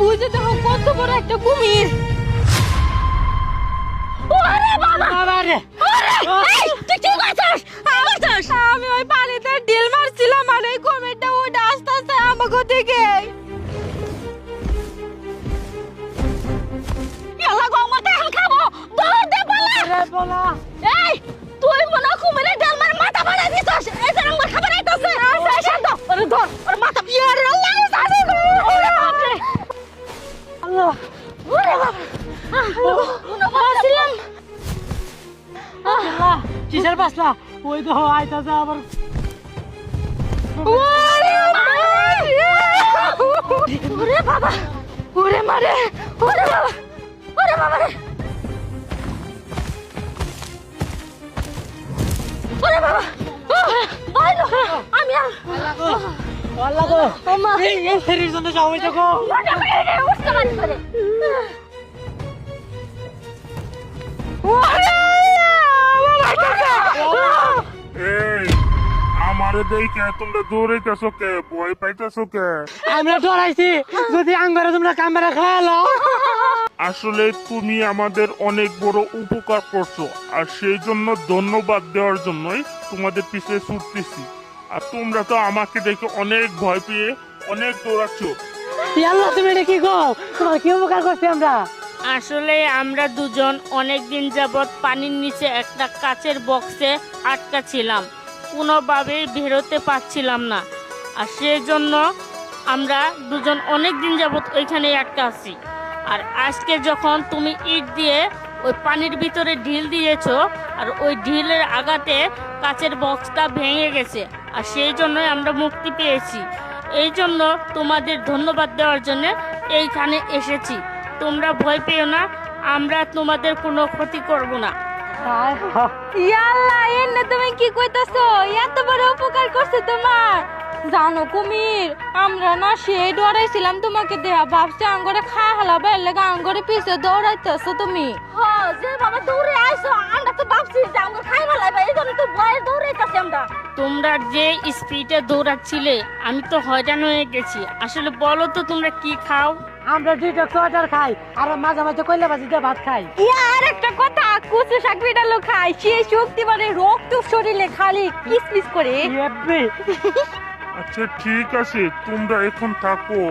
বুঝে দেখো কত বড় একটা কুমির। ওরে বাবা বাবা রে এই, তুই কি করছিস? আমি ওই পানিতে ঢিল মারছিলাম আর এই কুমিরটা ওটা আস্তে আস্তে আমাকে দিকে এলা গঙ্গাতে এখন খাবো। দৌড় দে বলা রে বলা এই তুই মনে হয় কুমিরের ঢিল মার মাথা ফাড়াই দিছস। এই যে আমার খাবার আইতাছে শান্ত আরে ধর ওর মাথা ইয়ারে আল্লাহ জানে গো। ওরে বাবা রে আল্লাহ ওরে বাবা মনে পারছিলাম আল্লাহ কিসের বাসলা ওই তো আইতাছে আবার ওরে বাবা ওরে মারে ওরে বাবা ওরে বাবা রে ওরে বাবা আইলো আমি আল্লাহ গো ওমা এই ফেরির জন্য যাও এটা গো মজা করে উঠতে পারি করে ওরে এই আমারে দেখে তোমরা দৌড়াইতেছো কে ভয় পাইতেছো কে? আমরা ডরাইছি যদি আঙ্গারে তোমরা ক্যামেরা খাওয়ালো আসলে তুমি আমাদের অনেক বড় উপকার করছো আর সেই জন্য ধন্যবাদ দেওয়ার জন্যই তোমাদের পিছে ছুটতেছি। আর তোমরা তো আমাকে দেখে অনেক ভয় পেয়ে অনেক দৌড়াচ্ছ। আল্লাহ তুমি এটা কি গো তোমার কি উপকার করছি আমরা আসলে আমরা দুজন অনেক দিন যাবৎ পানির নিচে একটা কাচের বক্সে আটকা ছিলাম, কোনোভাবেই বেরোতে পারছিলাম না। আর সেই জন্য আমরা দুজন অনেক দিন যাবৎ ওইখানে আটকা আছি। আর আজকে যখন তুমি ইট দিয়ে ওই পানির ভিতরে ঢিল দিয়েছো আর ওই ঢিলের আঘাতে কাচের বক্সটা ভেঙে গেছে, আর সেই জন্যই আমরা মুক্তি পেয়েছি। এই জন্য তোমাদের ধন্যবাদ দেওয়ার জন্য এইখানে এসেছি। তোমরা ভয় পেও না, আমরা তোমাদের কোনো ক্ষতি করব না। ইয়াল্লা এনে তুমি কি কইতাছো? এত বড় উপকার করছে তোমার। জানো কুমির আমরা না সেই ডরাইছিলাম তোমাকে দেয়া ভাবছি আঙ্গরে খায় হালাবে এলাকা আঙ্গরে পিছে দৌড়াইতেছো তুমি। হ্যাঁ যে বাবা দৌড়ে আইছো আমরা তো ভাবছি যে আঙ্গর খাই হালাবে এই জন্য তো ভয়ে দৌড়াইতাছি আমরা। তোমরা যে স্পিডে দৌড়াচ্ছিলে আমি তো হয়রান হয়ে গেছি। আসলে বলো তো তোমরা কি খাও? আমরা ডিটক্স ওয়াটার খাই আর মাঝে মাঝে কইলা বাজি দিয়ে ভাত খাই। ইয়ার একটা কথা কুচু শাক বিটালো খাই সেই শক্তি মানে রক্ত শরীরে খালি কিসমিস করে। ইয়াব্বে আচ্ছা ঠিক আছে তোমরা এখন থাকো।